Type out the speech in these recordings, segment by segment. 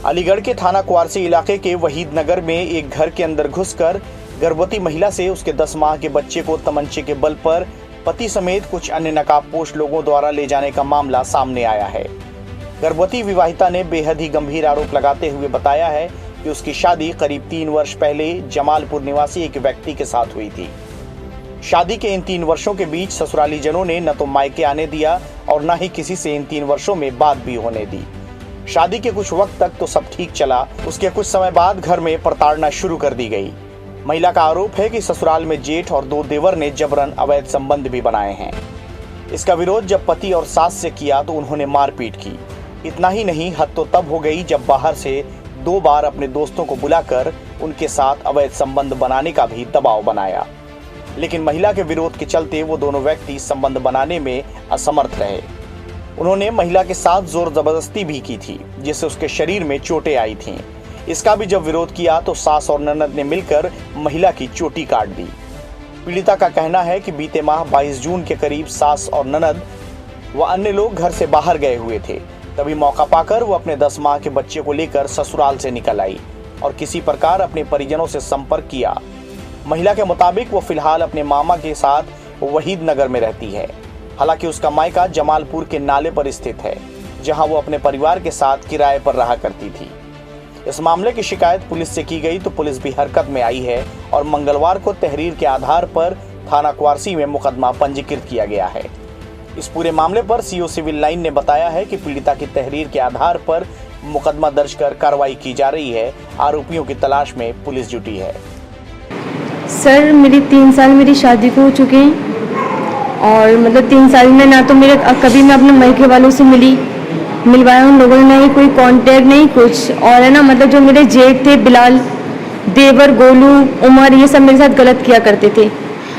अलीगढ़ के थाना क्वारसी इलाके के वहीद नगर में एक घर के अंदर घुसकर गर्भवती महिला से उसके 10 माह के बच्चे को तमंचे के बल पर पति समेत कुछ अन्य नकाबपोश लोगों द्वारा ले जाने का मामला सामने आया है। गर्भवती विवाहिता ने बेहद ही गंभीर आरोप लगाते हुए बताया है कि उसकी शादी करीब 3 वर्ष पहले जमालपुर निवासी एक व्यक्ति के साथ हुई थी। शादी के इन 3 वर्षों के बीच ससुराली जनों ने न तो मायके आने दिया और न ही किसी से इन 3 वर्षों में बात भी होने दी। शादी के कुछ वक्त तक तो सब ठीक चला, उसके कुछ समय बाद घर में प्रताड़ना शुरू कर दी गई। महिला का आरोप है कि ससुराल में जेठ और 2 देवर ने जबरन अवैध संबंध भी बनाए हैं। इसका विरोध जब पति और सास से किया तो उन्होंने मारपीट की। इतना ही नहीं, हद तो तब हो गई जब बाहर से 2 बार अपने दोस्तों को बुलाकर उनके साथ अवैध संबंध बनाने का भी दबाव बनाया। लेकिन महिला के विरोध के चलते वो दोनों व्यक्ति संबंध बनाने में असमर्थ रहे। उन्होंने महिला के साथ जोर जबरदस्ती भी की थी, जिससे उसके शरीर में चोटें आई थीं। इसका भी जब विरोध किया तो सास और ननद ने मिलकर महिला की चोटी काट दी। पीड़िता का कहना है कि बीते माह 22 जून के करीब सास और ननद व अन्य लोग घर से बाहर गए हुए थे। तभी मौका पाकर वो अपने 10 माह के बच्चे को लेकर ससुराल से निकल आई और किसी प्रकार अपने परिजनों से संपर्क किया। महिला के मुताबिक वो फिलहाल अपने मामा के साथ वहीद नगर में रहती है। हालांकि उसका मायका जमालपुर के नाले पर स्थित है, जहां वो अपने परिवार के साथ किराए पर रहा करती थी। इस मामले की शिकायत पुलिस से की गई तो पुलिस भी हरकत में आई है और मंगलवार को तहरीर के आधार पर थाना क्वारसी में मुकदमा पंजीकृत किया गया है। इस पूरे मामले पर सीओ सिविल लाइन ने बताया है कि पीड़िता की तहरीर के आधार पर मुकदमा दर्ज कर कार्रवाई की जा रही है। आरोपियों की तलाश में पुलिस जुटी है। सर, मेरी 3 साल मेरी शादी को हो चुके हैं और मतलब 3 साल में ना तो मेरे कभी मैं अपने मायके वालों से मिलवाया उन लोगों ने, नहीं कोई कांटेक्ट नहीं कुछ। और है ना, मतलब जो मेरे जेठ थे बिलाल, देवर, गोलू, उमर, ये सब मेरे साथ गलत किया करते थे।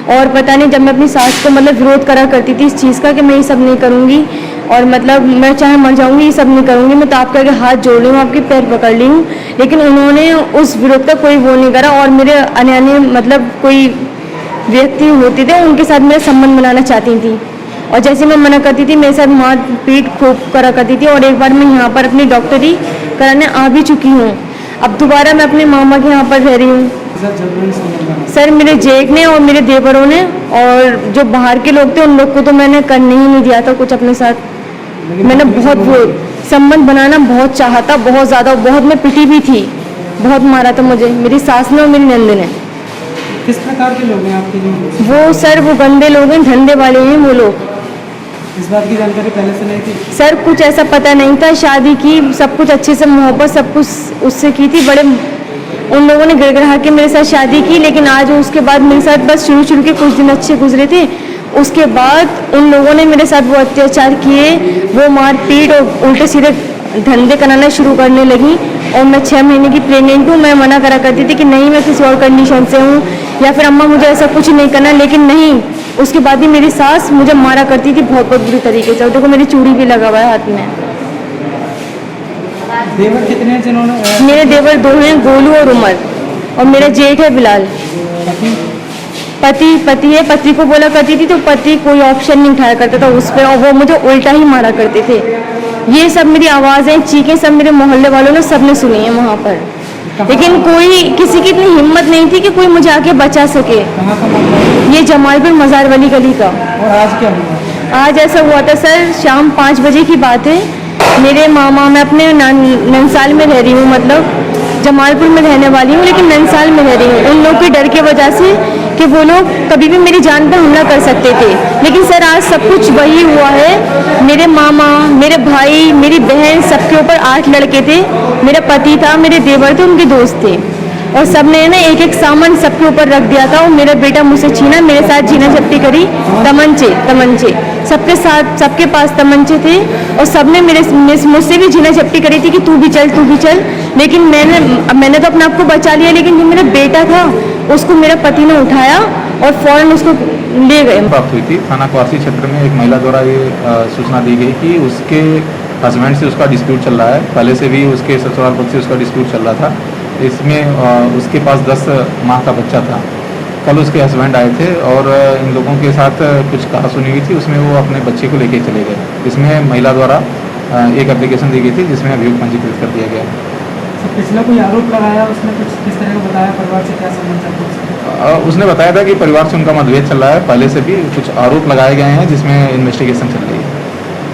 और पता नहीं, जब मैं अपनी सास को मतलब विरोध करा करती थी इस चीज़ का कि मैं ये सब नहीं करूँगी और मतलब मैं चाहे मर जाऊँगी, ये सब नहीं करूँगी, मैं तो आपके आगे हाथ जोड़ रही हूँ, आपके पैर पकड़ ली हूँ, लेकिन उन्होंने उस विरोध का कोई वो नहीं करा। और मेरे अन्य मतलब कोई व्यक्ति होते थे उनके साथ मेरा संबंध बनाना चाहती थी और जैसे मैं मना करती थी मेरे साथ मार पीट खूब करा करती थी। और एक बार मैं यहाँ पर अपनी डॉक्टरी कराने आ भी चुकी हूँ। अब दोबारा मैं अपने मामा के यहाँ पर रह रही हूँ। सर, मेरे जेठ ने और मेरे देवरों ने और जो बाहर के लोग थे उन लोग को तो मैंने करने ही नहीं दिया था कुछ अपने साथ। मैंने बहुत वो संबंध बनाना बहुत चाहा था, बहुत ज़्यादा, बहुत मैं पिटी भी थी, बहुत मारा था मुझे मेरी सास ने और मेरी नंद ने। किस प्रकार के लोग हैं आपके लिए? वो सर, वो गंदे लोग हैं, धंधे वाले हैं वो लोग। इस बात की जानकारी पहले से नहीं थी? सर, कुछ ऐसा पता नहीं था। शादी की सब कुछ अच्छे से, मोहब्बत सब कुछ उससे की थी। बड़े उन लोगों ने गिड़गिड़ा के मेरे साथ शादी की, लेकिन आज उसके बाद मेरे साथ बस शुरू के कुछ दिन अच्छे गुजरे थे। उसके बाद उन लोगों ने मेरे साथ वो अत्याचार किए, वो मारपीट और उल्टे सीधे धंधे कराना शुरू करने लगी। और मैं 6 महीने की प्रेग्नेंट हूँ। मैं मना करा करती थी कि नहीं, मैं किसी और कंडीशन से हूँ या फिर अम्मा मुझे ऐसा कुछ नहीं करना, लेकिन नहीं। उसके बाद ही मेरी सास मुझे मारा करती थी बहुत बुरी तरीके से। और देखो, मेरी चूड़ी भी लगा हुआ है हाथ में। देवर कितने हैं जिन्होंने? मेरे देवर 2 हैं, गोलू और उमर, और मेरा जेठ है बिलाल। पति है। पति को बोला करती थी तो पति कोई ऑप्शन नहीं उठाया करता था उस पर, और वो मुझे उल्टा ही मारा करते थे। ये सब मेरी आवाज़ें, चीखें सब मेरे मोहल्ले वालों ने सबने सुनी है वहाँ पर, लेकिन कोई किसी की इतनी हिम्मत नहीं थी कि कोई मुझे आके बचा सके। ये जमालपुर मज़ार वाली गली का। और आज क्या हुआ? आज ऐसा हुआ था सर, शाम 5 बजे की बात है। मेरे मामा, मैं अपने नंसाल में रह रही हूँ, मतलब जमालपुर में रहने वाली हूँ लेकिन नंसाल में रह रही हूँ। उन लोग के डर की वजह से कि वो लोग कभी भी मेरी जान पर हमला कर सकते थे। लेकिन सर, आज सब कुछ वही हुआ है। मेरे मामा, मेरे भाई, मेरी बहन, सबके ऊपर 8 लड़के थे। मेरा पति था, मेरे देवर थे, उनके दोस्त थे, और सब ने ना एक सामान सबके ऊपर रख दिया था। और मेरा बेटा मुझसे छीना, मेरे साथ जीना झपटी करी। तमंचे सबके साथ, सबके पास तमंचे थे और सबने मुझसे भी जीना झपटी करी थी कि तू भी चल। लेकिन मैंने तो अपने आप को बचा लिया, लेकिन जो मेरा बेटा था उसको मेरा पति ने उठाया और फौरन उसको ले गए। प्राप्त हुई थी थाना क्वारसी क्षेत्र में एक महिला द्वारा ये सूचना दी गई कि उसके हस्बैंड से उसका डिस्प्यूट चल रहा है। पहले से भी उसके ससुराल पक्ष से उसका डिस्प्यूट चल रहा था। इसमें उसके पास 10 माह का बच्चा था। कल उसके हस्बैंड आए थे और इन लोगों के साथ कुछ कहा सुनी हुई थी, उसमें वो अपने बच्चे को लेके चले गए। इसमें महिला द्वारा एक एप्लीकेशन दी गई थी जिसमें अभियोग पंजीकृत कर दिया गया। सर पिछला कोई आरोप लगाया, उसने कुछ किस तरह का बताया, परिवार से क्या संबंध चलता है उसका? उसने बताया था कि परिवार से उनका मतभेद चल रहा है, पहले से भी कुछ आरोप लगाए गए हैं जिसमें इन्वेस्टिगेशन चल रही है।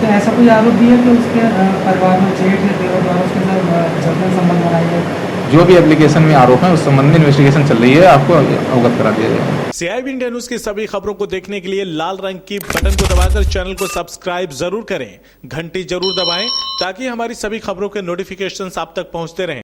तो ऐसा कोई आरोप भी है कि उसके परिवार में जेठ या देवर द्वारा उसके साथ जबरन संबंध बनाए गए? जो भी एप्लीकेशन में आरोप है उस संबंध में इन्वेस्टिगेशन चल रही है, आपको अवगत करा दिया जाएगा। CIB इंडिया न्यूज की सभी खबरों को देखने के लिए लाल रंग की बटन को दबाकर चैनल को सब्सक्राइब जरूर करें, घंटी जरूर दबाएं ताकि हमारी सभी खबरों के नोटिफिकेशन आप तक पहुंचते रहें।